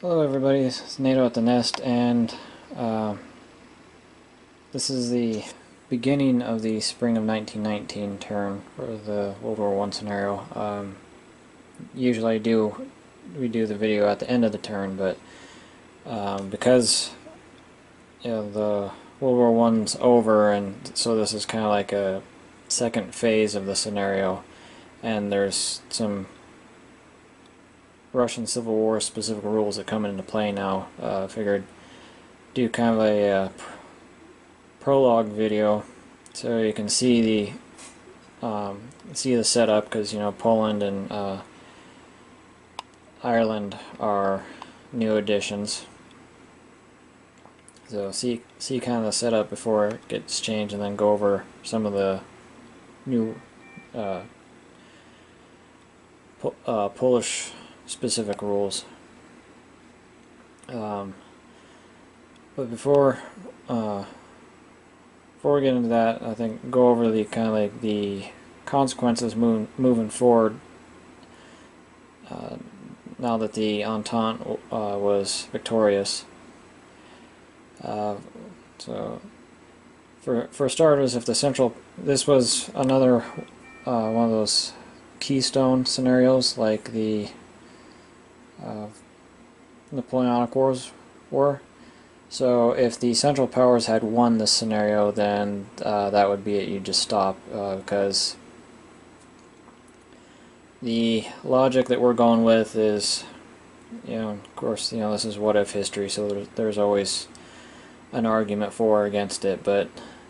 Hello everybody, it's Nato at the Nest, and this is the beginning of the spring of 1919 turn for the World War I scenario. Usually we do the video at the end of the turn, but because the World War I's over, and so this is kind of like a second phase of the scenario, and there's some Russian Civil War specific rules that come into play now. Figured do kind of a prologue video so you can see the setup, because Poland and Ireland are new additions. So see kind of the setup before it gets changed, and then go over some of the new Polish specific rules. But before we get into that, I think go over the kind of like the consequences moving forward. Now that the Entente was victorious. So for starters, if the central, this was another one of those keystone scenarios like the Napoleonic Wars were. So if the Central Powers had won this scenario, then that would be it. You just stop, because the logic that we're going with is, of course, this is what if history, so there's always an argument for or against it, but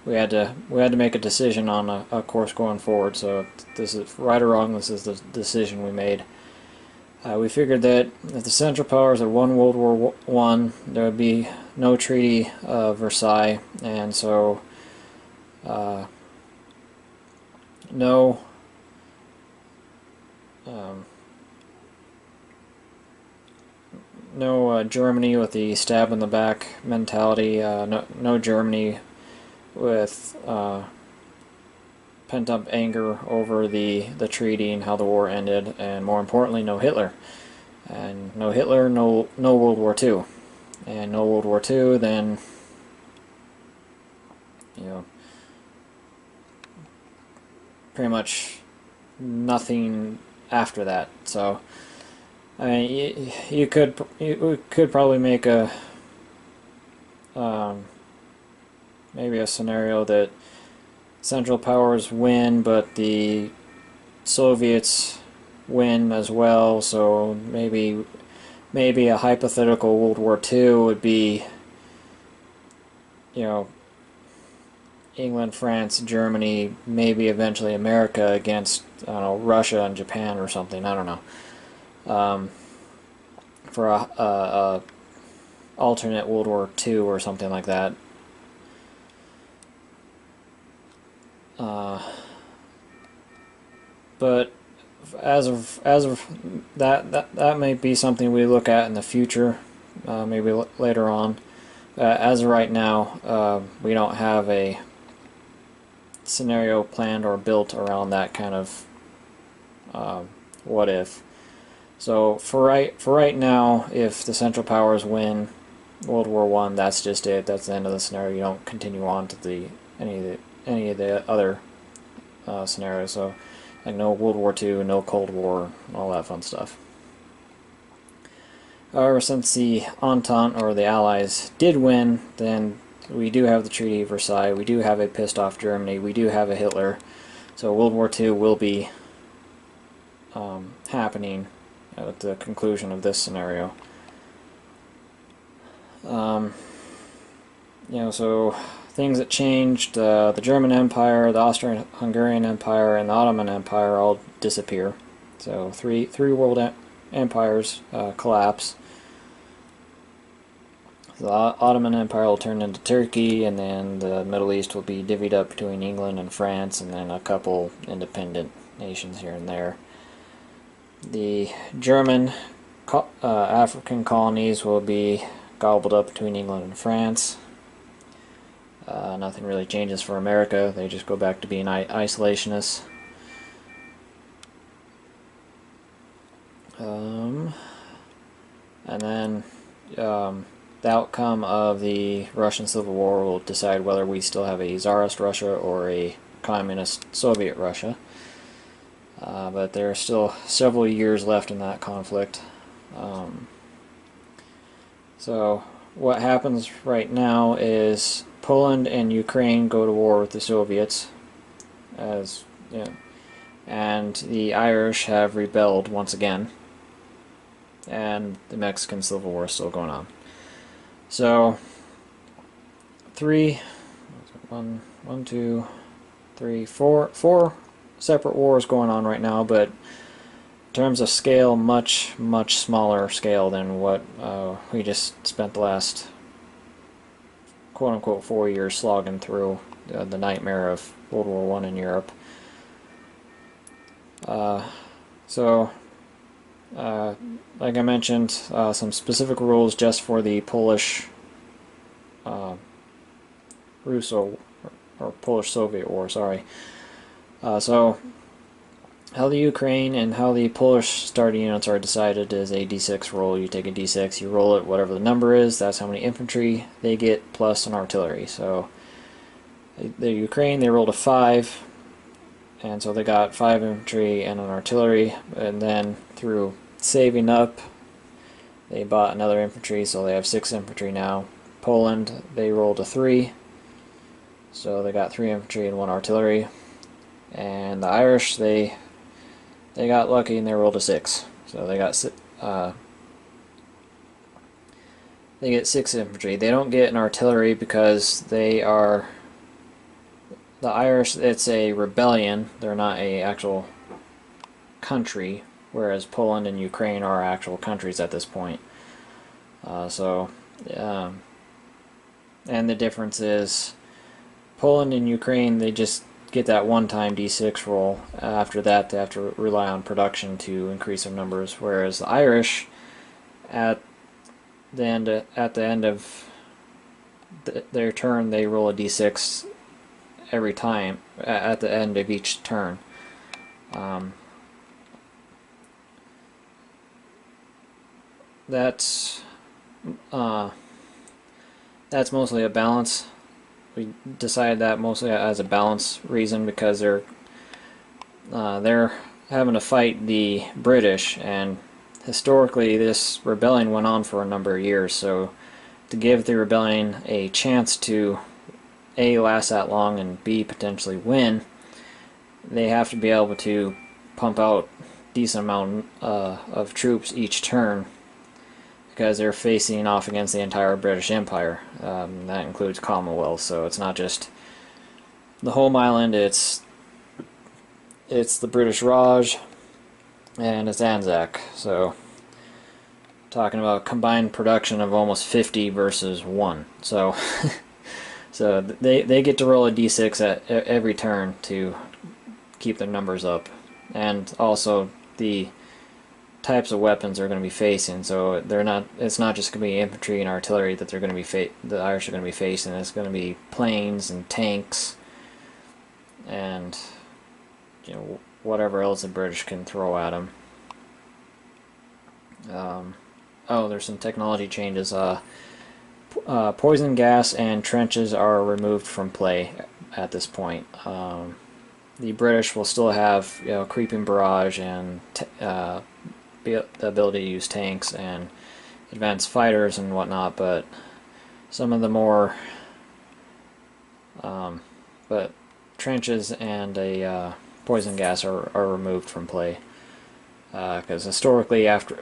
we had to make a decision on a course going forward. So this is right or wrong. This is the decision we made. We figured that if the Central Powers had won World War I, there would be no Treaty of Versailles, and so no Germany with the stab in the back mentality, no Germany with pent-up anger over the treaty and how the war ended, and more importantly, no Hitler. And no Hitler, no World War II. And no World War II, then, pretty much nothing after that. So, I mean, you could probably make a maybe a scenario that Central Powers win, but the Soviets win as well. So maybe a hypothetical World War II would be, England, France, Germany, maybe eventually America against, I don't know, Russia and Japan or something. I don't know. For a alternate World War II or something like that. But as of that may be something we look at in the future, maybe later on. As of right now, we don't have a scenario planned or built around that kind of what if. So for right now, if the Central Powers win World War I, that's just it. That's the end of the scenario. You don't continue on to any of the other scenarios. So, like, no World War II, no Cold War, all that fun stuff. However, since the Entente, or the Allies, did win, then we do have the Treaty of Versailles, we do have a pissed off Germany, we do have a Hitler, so World War II will be happening at the conclusion of this scenario. So things that changed, the German Empire, the Austrian-Hungarian Empire, and the Ottoman Empire all disappear. So three world empires collapse. The Ottoman Empire will turn into Turkey, and then the Middle East will be divvied up between England and France, and then a couple independent nations here and there. The German African colonies will be gobbled up between England and France. Nothing really changes for America. They just go back to being isolationists. and then the outcome of the Russian Civil War will decide whether we still have a Tsarist Russia or a communist Soviet Russia. But there are still several years left in that conflict. So what happens right now is Poland and Ukraine go to war with the Soviets, as you know, and the Irish have rebelled once again, and the Mexican Civil War is still going on. So four separate wars going on right now, but in terms of scale, much smaller scale than what we just spent the last quote-unquote 4 years slogging through the nightmare of World War I in Europe. Like I mentioned, some specific rules just for the Polish Russo or Polish-Soviet War, sorry. So how the Ukraine and how the Polish starting units are decided is a d6 roll. You take a d6, you roll it, whatever the number is, that's how many infantry they get plus an artillery. So the Ukraine, they rolled a 5, and so they got 5 infantry and an artillery, and then through saving up they bought another infantry, so they have 6 infantry now. Poland, they rolled a 3, so they got 3 infantry and 1 artillery. And the Irish, they got lucky and they rolled a 6, so they got they get 6 infantry. They don't get an artillery because they are, the Irish, it's a rebellion, they're not a actual country, whereas Poland and Ukraine are actual countries at this point. And the difference is Poland and Ukraine, they just get that one-time d6 roll. After that, they have to rely on production to increase their numbers, whereas the Irish, at the end of their turn, they roll a d6 every time at the end of each turn. That's mostly a balance. We decided that mostly as a balance reason because they're having to fight the British, and historically this rebellion went on for a number of years, so to give the rebellion a chance to A, last that long, and B, potentially win, they have to be able to pump out a decent amount of troops each turn, because they're facing off against the entire British Empire. That includes Commonwealth, so it's not just the home island, it's the British Raj and it's Anzac. So talking about combined production of almost 50 versus 1. So so they get to roll a d6 at every turn to keep their numbers up, and also the types of weapons they're going to be facing. So it's not just going to be infantry and artillery that they're going to be the Irish are going to be facing. It's going to be planes and tanks and whatever else the British can throw at them. There's some technology changes. Poison gas and trenches are removed from play at this point. The British will still have creeping barrage and the ability to use tanks and advanced fighters and whatnot, but some of the more but trenches and a poison gas are removed from play, because historically, after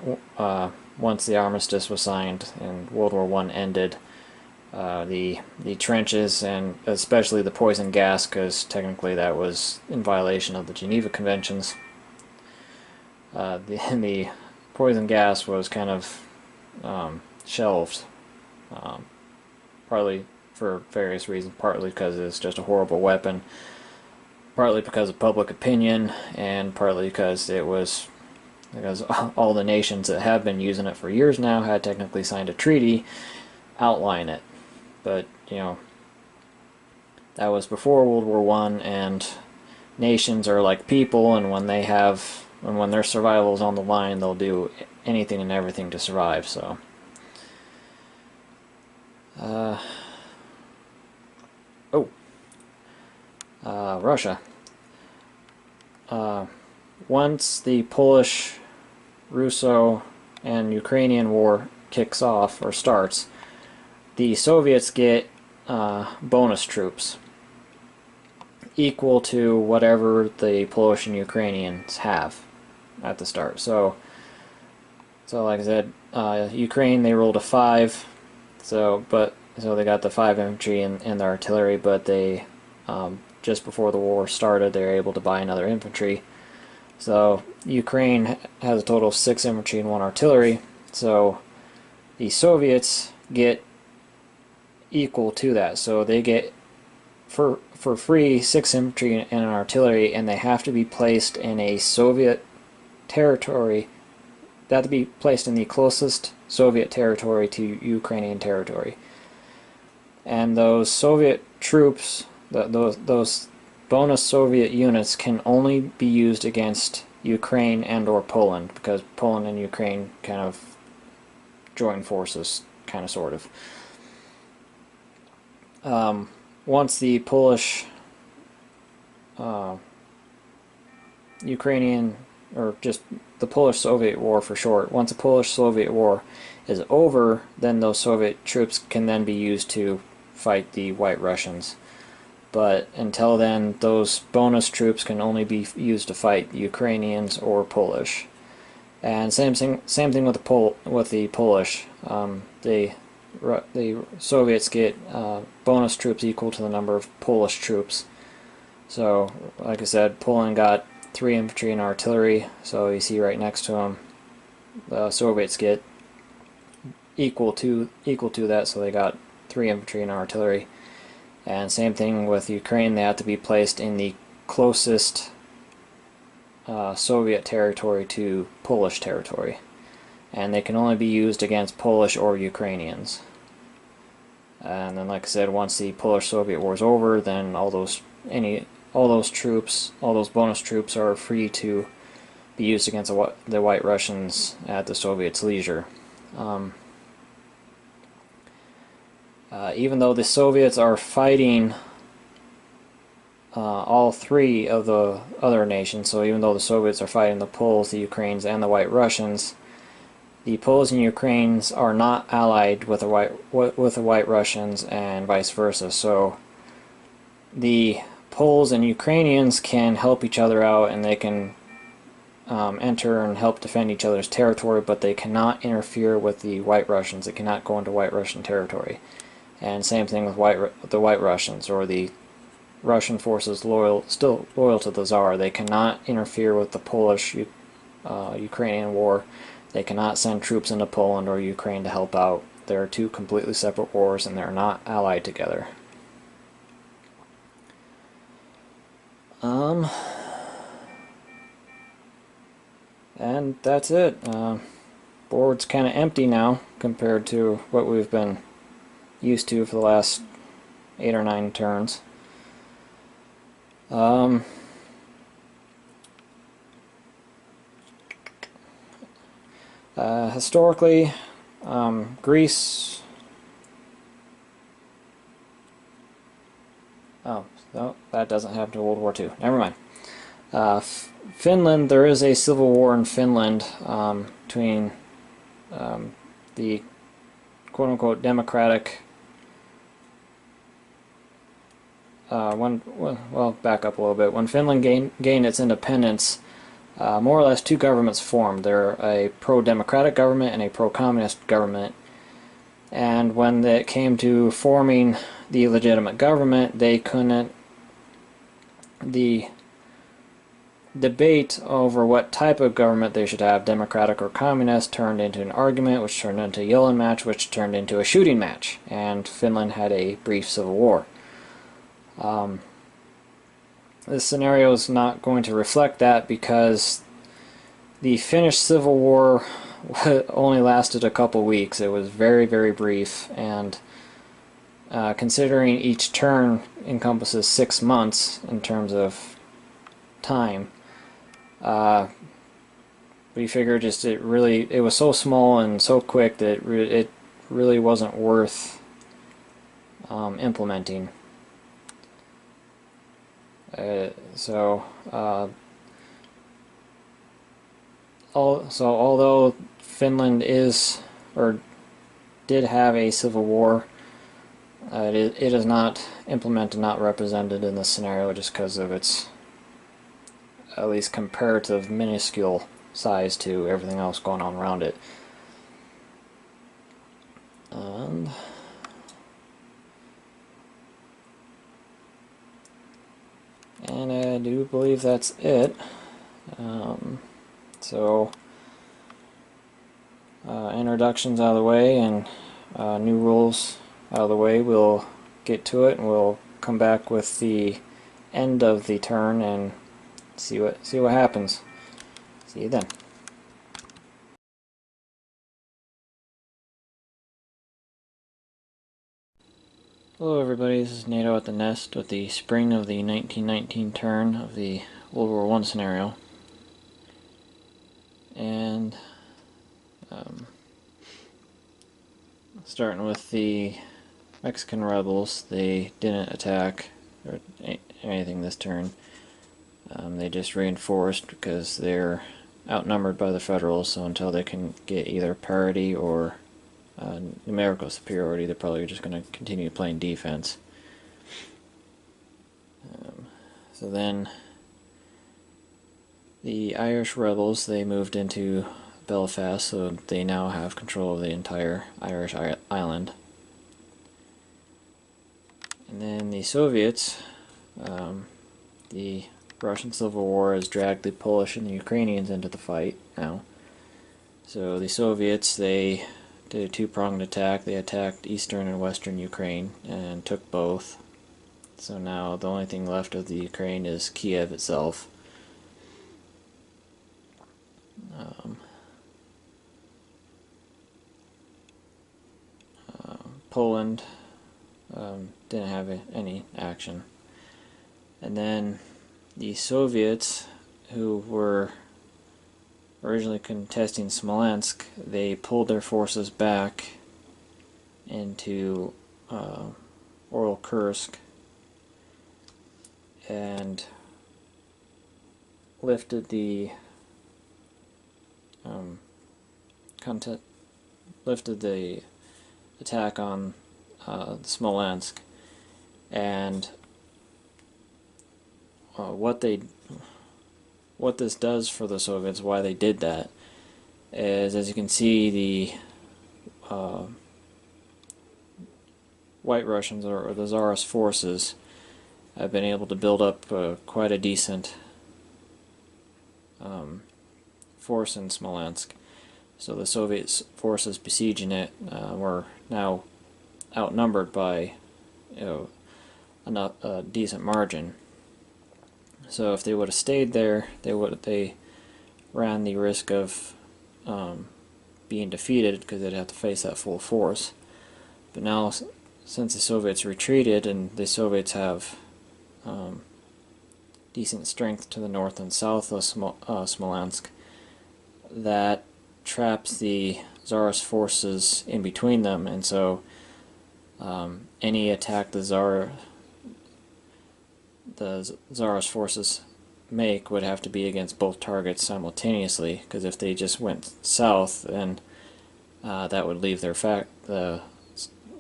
once the armistice was signed and World War I ended, the trenches and especially the poison gas, because technically that was in violation of the Geneva Conventions, the poison gas was kind of shelved, partly for various reasons, partly because it's just a horrible weapon, partly because of public opinion, and partly because all the nations that have been using it for years now had technically signed a treaty outlining it. But that was before World War I, and nations are like people, and when they have and when their survival is on the line, they'll do anything and everything to survive. So, Russia. Once the Polish, Russo, and Ukrainian war kicks off or starts, the Soviets get bonus troops equal to whatever the Polish and Ukrainians have at the start. So like I said, Ukraine, they rolled a 5, so they got the 5 infantry and the artillery, but they just before the war started, they were able to buy another infantry. So Ukraine has a total of 6 infantry and 1 artillery. So the Soviets get equal to that. So they get for free 6 infantry and an artillery, and they have to be placed in a Soviet territory. They have to be placed in the closest Soviet territory to Ukrainian territory. And those Soviet troops, those bonus Soviet units, can only be used against Ukraine and or Poland, because Poland and Ukraine kind of join forces, kind of, sort of. Once the Polish, Ukrainian, or just the Polish-Soviet War for short, once the Polish-Soviet War is over, then those Soviet troops can then be used to fight the White Russians. But until then, those bonus troops can only be used to fight the Ukrainians or Polish. And same thing with the Polish. The Soviets get bonus troops equal to the number of Polish troops. So, like I said, Poland got 3 infantry and artillery. So you see right next to them, the Soviets get equal to that. So they got 3 infantry and artillery. And same thing with Ukraine, they have to be placed in the closest Soviet territory to Polish territory. And they can only be used against Polish or Ukrainians. And then, like I said, once the Polish-Soviet War is over, then all those troops, all those bonus troops, are free to be used against the White Russians at the Soviets' leisure. Even though the Soviets are fighting all 3 of the other nations, so even though the Soviets are fighting the Poles, the Ukrainians, and the White Russians, the Poles and Ukrainians are not allied with the White Russians, and vice versa. So the Poles and Ukrainians can help each other out, and they can enter and help defend each other's territory, but they cannot interfere with the White Russians. They cannot go into White Russian territory. And same thing with the White Russians, or the Russian forces still loyal to the Tsar. They cannot interfere with the Polish-Ukrainian war. They cannot send troops into Poland or Ukraine to help out. They're 2 completely separate wars, and they're not allied together. And that's it. Board's kind of empty now compared to what we've been used to for the last 8 or 9 turns. Historically, Greece... Oh, no, that doesn't happen to World War II. Never mind. Finland, there is a civil war in Finland between the quote-unquote democratic... well, back up a little bit. When Finland gained its independence, more or less 2 governments formed. They're a pro-democratic government and a pro-communist government. And when it came to forming the legitimate government, they couldn't... The debate over what type of government they should have, democratic or communist, turned into an argument, which turned into a yelling match, which turned into a shooting match. And Finland had a brief civil war. This scenario is not going to reflect that, because the Finnish Civil War only lasted a couple weeks. It was very, very brief, and considering each turn encompasses 6 months in terms of time, we figured just it was so small and so quick that it really wasn't worth implementing. So although Finland is or did have a civil war, it is not implemented, not represented in this scenario just because of its at least comparative minuscule size to everything else going on around it. And I do believe that's it. So introductions out of the way and new rules out of the way, we'll get to it and we'll come back with the end of the turn and see what happens. See you then. Hello everybody, this is Nato at the Nest with the spring of the 1919 turn of the World War I scenario. And starting with the Mexican rebels, they didn't attack or anything this turn. They just reinforced because they're outnumbered by the Federals, so until they can get either parity or numerical superiority, they're probably just going to continue playing defense. So then the Irish rebels, they moved into Belfast, so they now have control of the entire Irish island. And then the Soviets, the Russian Civil War has dragged the Polish and the Ukrainians into the fight now. So the Soviets, they did a two-pronged attack. They attacked eastern and western Ukraine and took both. So now the only thing left of the Ukraine is Kiev itself. Poland didn't have any action. And then the Soviets, who were originally contesting Smolensk, they pulled their forces back into Kursk and lifted the attack on Smolensk. And what this does for the Soviets, why they did that, is, as you can see, the White Russians, or the Tsarist forces, have been able to build up quite a decent force in Smolensk. So the Soviet forces besieging it were now outnumbered by a decent margin. So if they would have stayed there, they ran the risk of being defeated because they'd have to face that full force. But now, since the Soviets retreated and the Soviets have decent strength to the north and south of Smolensk, that traps the Tsarist forces in between them, and so any attack the Tsarist forces make would have to be against both targets simultaneously, because if they just went south, then that would leave the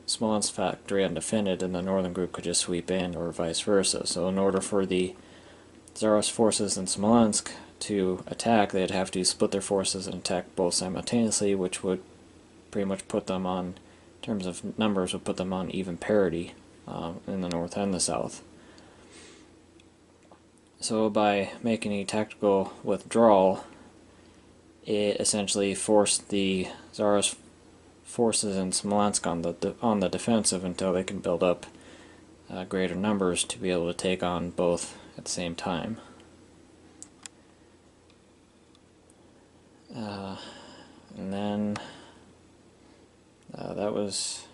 Smolensk factory undefended, and the northern group could just sweep in, or vice versa. So in order for the Tsarist forces in Smolensk to attack, they'd have to split their forces and attack both simultaneously, which would pretty much put them on, in terms of numbers, would put them on even parity in the north and the south. So by making a tactical withdrawal, it essentially forced the Tsarist forces in Smolensk on the defensive until they can build up greater numbers to be able to take on both at the same time. And then that was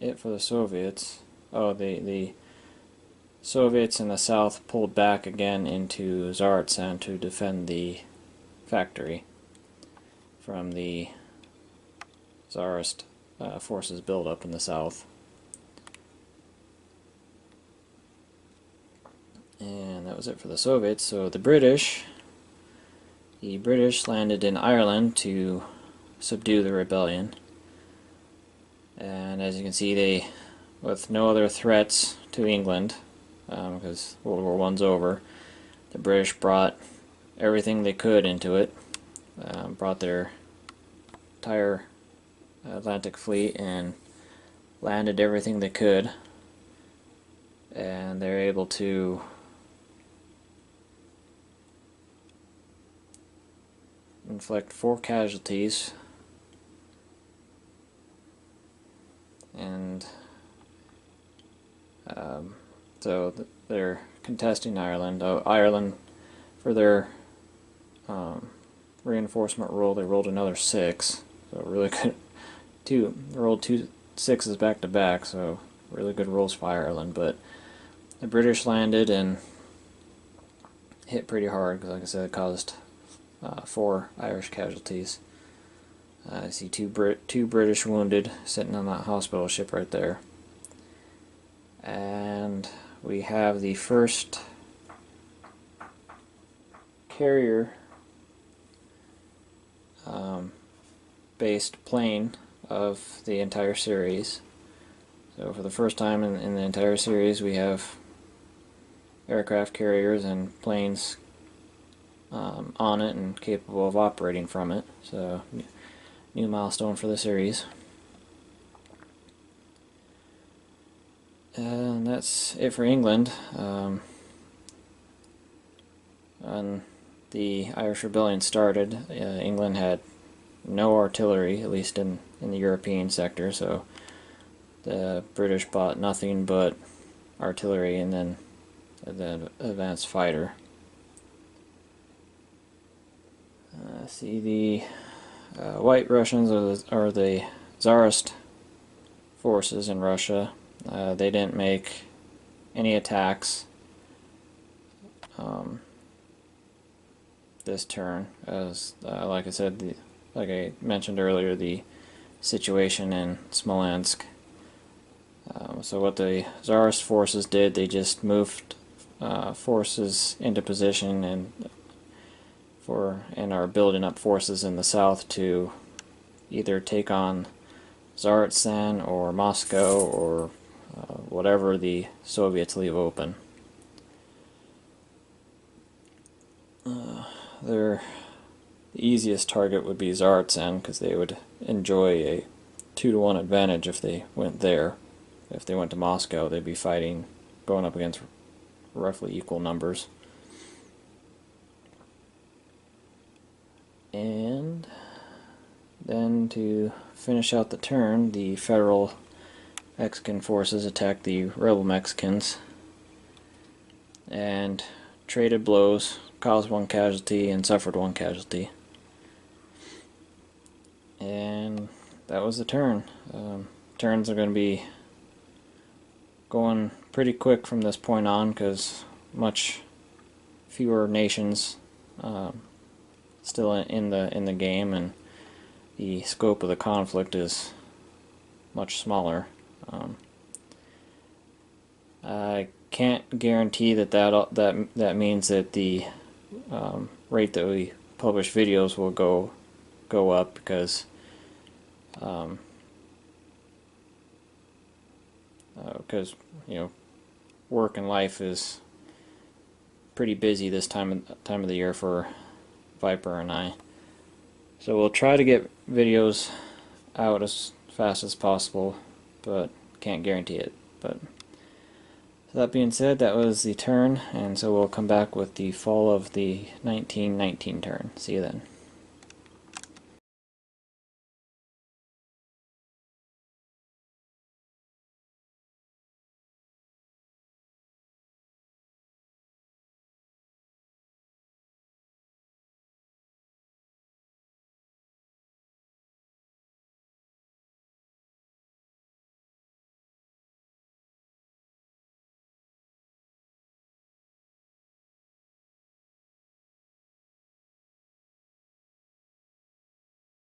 it for the Soviets. Oh, the Soviets in the south pulled back again into Tsaritsyn to defend the factory from the Tsarist forces buildup in the south. And that was it for the Soviets. So the British landed in Ireland to subdue the rebellion. And as you can see, they, with no other threats to England, because World War I's over, the British brought everything they could into it, brought their entire Atlantic fleet and landed everything they could, and they're able to inflict 4 casualties, and so they're contesting Ireland. Ireland, for their reinforcement roll, they rolled another 6, so really good. They rolled 2 6s back to back, so really good rolls for Ireland. But the British landed and hit pretty hard, because like I said, it caused 4 Irish casualties. I see two British wounded sitting on that hospital ship right there. And we have the first carrier based plane of the entire series. So for the first time in the entire series, we have aircraft carriers and planes on it and capable of operating from it. So new milestone for the series. And that's it for England. When the Irish Rebellion started, England had no artillery, at least in the European sector, so the British bought nothing but artillery and then the advanced fighter. See, the White Russians are the Tsarist forces in Russia. They didn't make any attacks this turn, as like I said, like I mentioned earlier, the situation in Smolensk. So what the Tsarist forces did, they just moved forces into position and are building up forces in the south to either take on Tsaritsyn or Moscow or whatever the Soviets leave open. The easiest target would be Tsaritsyn, because they would enjoy a 2-to-1 advantage if they went there. If they went to Moscow, they'd be fighting, going up against roughly equal numbers. And then to finish out the turn, the Federal Mexican forces attacked the rebel Mexicans and traded blows, caused 1 casualty and suffered 1 casualty. And that was the turn. Turns are going to be going pretty quick from this point on, because much fewer nations still in the game, and the scope of the conflict is much smaller. I can't guarantee that means that the rate that we publish videos will go up, because work and life is pretty busy this time of the year for Viper and I. So we'll try to get videos out as fast as possible, but can't guarantee it. But that being said, that was the turn, and so we'll come back with the fall of the 1919 turn. See you then.